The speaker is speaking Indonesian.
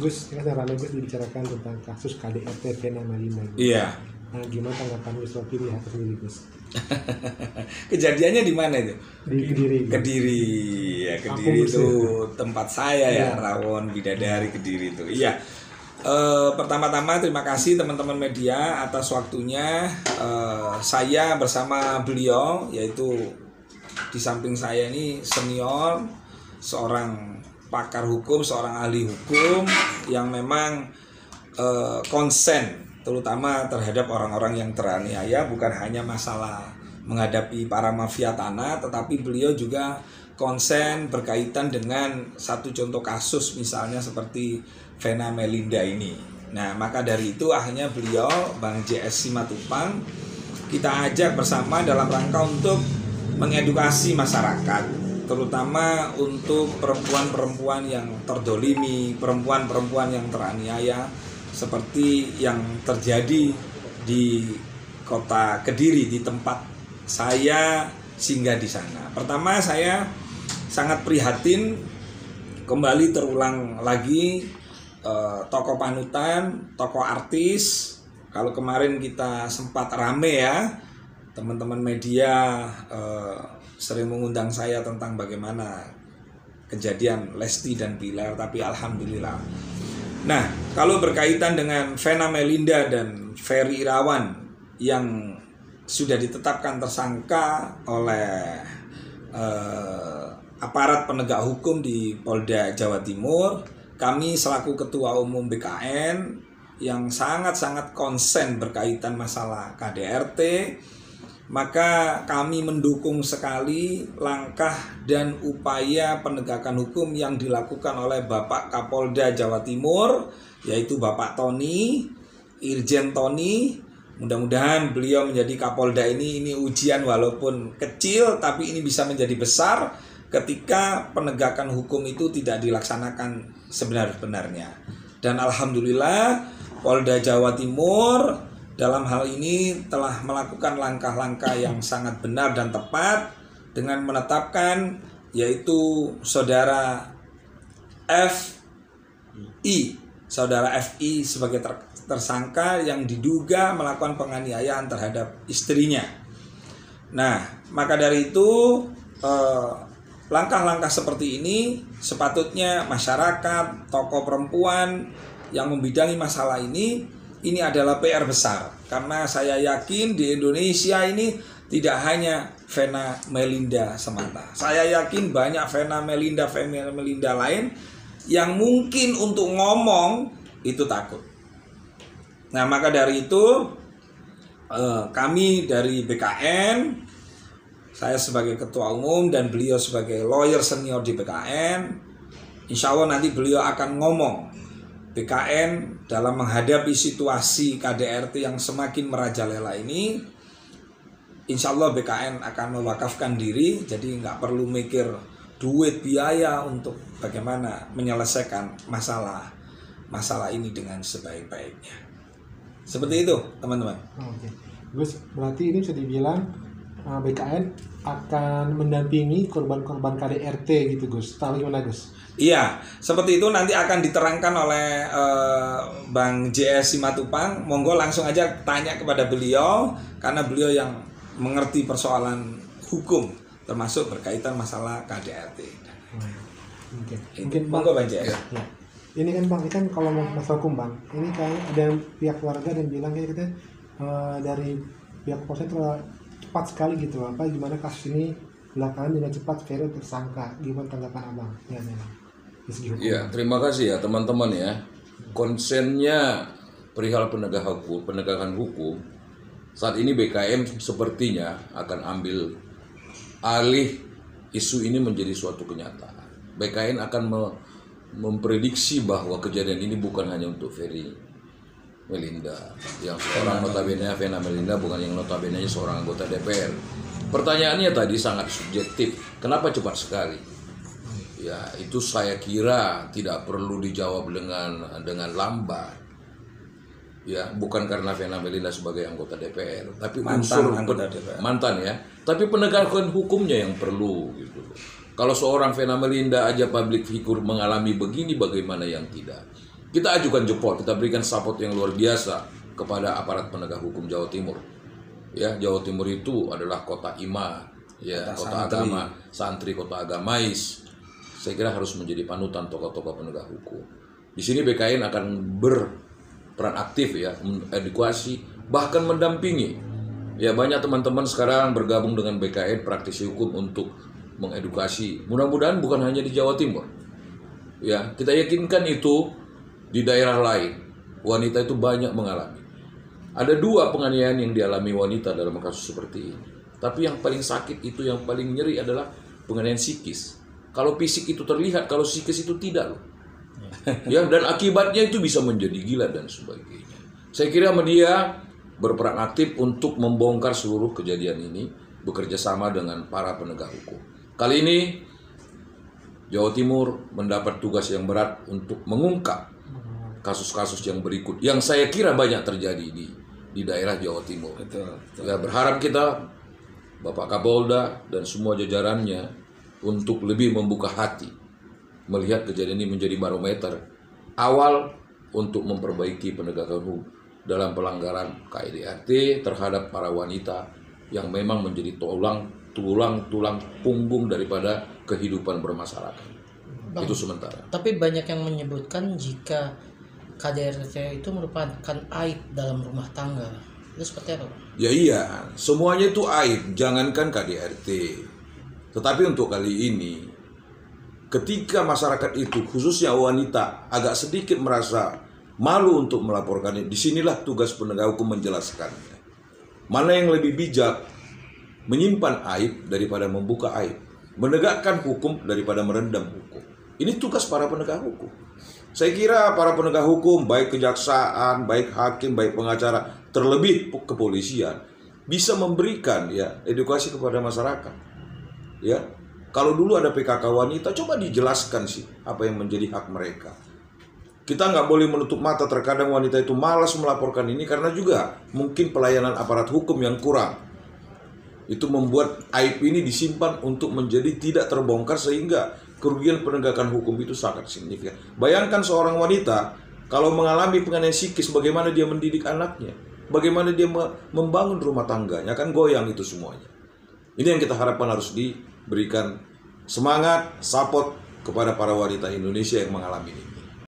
Gus, ini kan rame Gus dibicarakan tentang kasus KDRT Vena Melinda. Iya. Nah, gimana tanggapan Gus Rocky lihat sendiri Gus? Kejadiannya di mana itu? Di Kediri. Kediri, ya Kediri itu tempat saya ya, Rawon Bidadari Kediri itu. Iya. Pertama-tama terima kasih teman-teman media atas waktunya. Saya bersama beliau, yaitu di samping saya ini senior, seorang pakar hukum, seorang ahli hukum yang memang konsen terutama terhadap orang-orang yang teraniaya, bukan hanya masalah menghadapi para mafia tanah, tetapi beliau juga konsen berkaitan dengan satu contoh kasus misalnya seperti Vena Melinda ini. Nah, maka dari itu akhirnya beliau, Bang JS Simatupang, kita ajak bersama dalam rangka untuk mengedukasi masyarakat, terutama untuk perempuan-perempuan yang terdolimi, perempuan-perempuan yang teraniaya, seperti yang terjadi di kota Kediri, di tempat saya singgah di sana. Pertama, saya sangat prihatin kembali terulang lagi tokoh panutan, tokoh artis. Kalau kemarin kita sempat rame ya, teman-teman media sering mengundang saya tentang bagaimana kejadian Lesti dan Bilar, tapi alhamdulillah. Nah, kalau berkaitan dengan Vena Melinda dan Ferry Irawan yang sudah ditetapkan tersangka oleh aparat penegak hukum di Polda Jawa Timur, kami selaku Ketua Umum BKN yang sangat-sangat konsen berkaitan masalah KDRT, maka kami mendukung sekali langkah dan upaya penegakan hukum yang dilakukan oleh Bapak Kapolda Jawa Timur, yaitu Bapak Tony, Irjen Tony. Mudah-mudahan beliau menjadi Kapolda ini ujian walaupun kecil, tapi ini bisa menjadi besar ketika penegakan hukum itu tidak dilaksanakan sebenar-benarnya. Dan alhamdulillah Polda Jawa Timur dalam hal ini telah melakukan langkah-langkah yang sangat benar dan tepat dengan menetapkan yaitu saudara FI sebagai tersangka yang diduga melakukan penganiayaan terhadap istrinya. Nah, maka dari itu langkah-langkah seperti ini sepatutnya masyarakat, tokoh perempuan yang membidangi masalah ini adalah PR besar, karena saya yakin di Indonesia ini tidak hanya Vena Melinda semata. Saya yakin banyak Vena Melinda lain yang mungkin untuk ngomong itu takut. Nah, maka dari itu kami dari BKN, saya sebagai ketua umum dan beliau sebagai lawyer senior di BKN, insya Allah nanti beliau akan ngomong BKN dalam menghadapi situasi KDRT yang semakin merajalela ini. Insya Allah BKN akan mewakafkan diri, jadi nggak perlu mikir duit biaya untuk bagaimana menyelesaikan masalah ini dengan sebaik-baiknya. Seperti itu teman-teman. Oke. Gus, berarti ini bisa dibilang BKN akan mendampingi korban-korban KDRT gitu Gus. Tahu gimana Gus? Iya, seperti itu nanti akan diterangkan oleh Bang JS Simatupang. Monggo langsung aja tanya kepada beliau, karena beliau yang mengerti persoalan hukum termasuk berkaitan masalah KDRT. Oke. Mungkin monggo Bang JS. Ya. Ini kan Bang, ini kan kalau masalah hukum Bang, ini kayak ada pihak keluarga dan bilang kayak kita dari pihak polisi cepat sekali gitu, apa gimana kasus ini belakangan dengan cepat Ferry tersangka. Gimana tanggapan Abang? Ya, terima kasih ya teman-teman ya. Konsennya perihal penegakan hukum saat ini BKN sepertinya akan ambil alih isu ini menjadi suatu kenyataan. BKN akan memprediksi bahwa kejadian ini bukan hanya untuk Ferry Melinda, yang seorang notabene Vena Melinda bukan yang notabene seorang anggota DPR. Pertanyaannya tadi sangat subjektif. Kenapa cepat sekali? Ya, itu saya kira tidak perlu dijawab dengan lambat. Ya, bukan karena Vena Melinda sebagai anggota DPR, tapi mantan ya. Tapi penegakan hukumnya yang perlu gitu. Kalau seorang Vena Melinda aja public figure mengalami begini, bagaimana yang tidak? kita ajukan jempol, kita berikan support yang luar biasa kepada aparat penegak hukum Jawa Timur. Ya, Jawa Timur itu adalah kota iman, ya, kota agama, santri, kota agamais. Saya kira harus menjadi panutan tokoh-tokoh penegak hukum. Di sini BKN akan berperan aktif ya, mengedukasi, bahkan mendampingi. Ya, banyak teman-teman sekarang bergabung dengan BKN praktisi hukum untuk mengedukasi. Mudah-mudahan bukan hanya di Jawa Timur. Ya, kita yakinkan itu di daerah lain. Wanita itu banyak mengalami. Ada 2 penganiayaan yang dialami wanita dalam kasus seperti ini. Tapi yang paling sakit itu, yang paling nyeri adalah penganiayaan psikis. Kalau fisik itu terlihat, kalau psikis itu tidak loh. Ya, dan akibatnya itu bisa menjadi gila dan sebagainya. Saya kira media berperan aktif untuk membongkar seluruh kejadian ini, bekerja sama dengan para penegak hukum. Kali ini Jawa Timur mendapat tugas yang berat untuk mengungkap kasus-kasus yang berikut, yang saya kira banyak terjadi di daerah Jawa Timur. Betul. Ya, berharap kita, Bapak Kapolda dan semua jajarannya, untuk lebih membuka hati, melihat kejadian ini menjadi barometer awal untuk memperbaiki penegakan hukum dalam pelanggaran KDRT terhadap para wanita yang memang menjadi tulang punggung daripada kehidupan bermasyarakat. Bang, Itu sementara. Tapi banyak yang menyebutkan jika KDRT itu merupakan aib dalam rumah tangga. Itu seperti apa, Bang? Ya iya, semuanya itu aib, jangankan KDRT. Tetapi untuk kali ini, ketika masyarakat itu, khususnya wanita, agak sedikit merasa malu untuk melaporkannya, disinilah tugas penegak hukum menjelaskannya. Mana yang lebih bijak, menyimpan aib daripada membuka aib, menegakkan hukum daripada merendam hukum. Ini tugas para penegak hukum. Saya kira para penegak hukum, baik kejaksaan, baik hakim, baik pengacara, terlebih kepolisian, bisa memberikan ya edukasi kepada masyarakat. Ya, kalau dulu ada PKK wanita, coba dijelaskan sih apa yang menjadi hak mereka. Kita nggak boleh menutup mata, terkadang wanita itu malas melaporkan ini karena juga mungkin pelayanan aparat hukum yang kurang. Itu membuat aib ini disimpan untuk menjadi tidak terbongkar sehingga kerugian penegakan hukum itu sangat signifikan. Bayangkan seorang wanita kalau mengalami penganiayaan psikis, bagaimana dia mendidik anaknya, bagaimana dia membangun rumah tangganya, kan goyang itu semuanya. Ini yang kita harapkan harus diberikan semangat, support kepada para wanita Indonesia yang mengalami ini.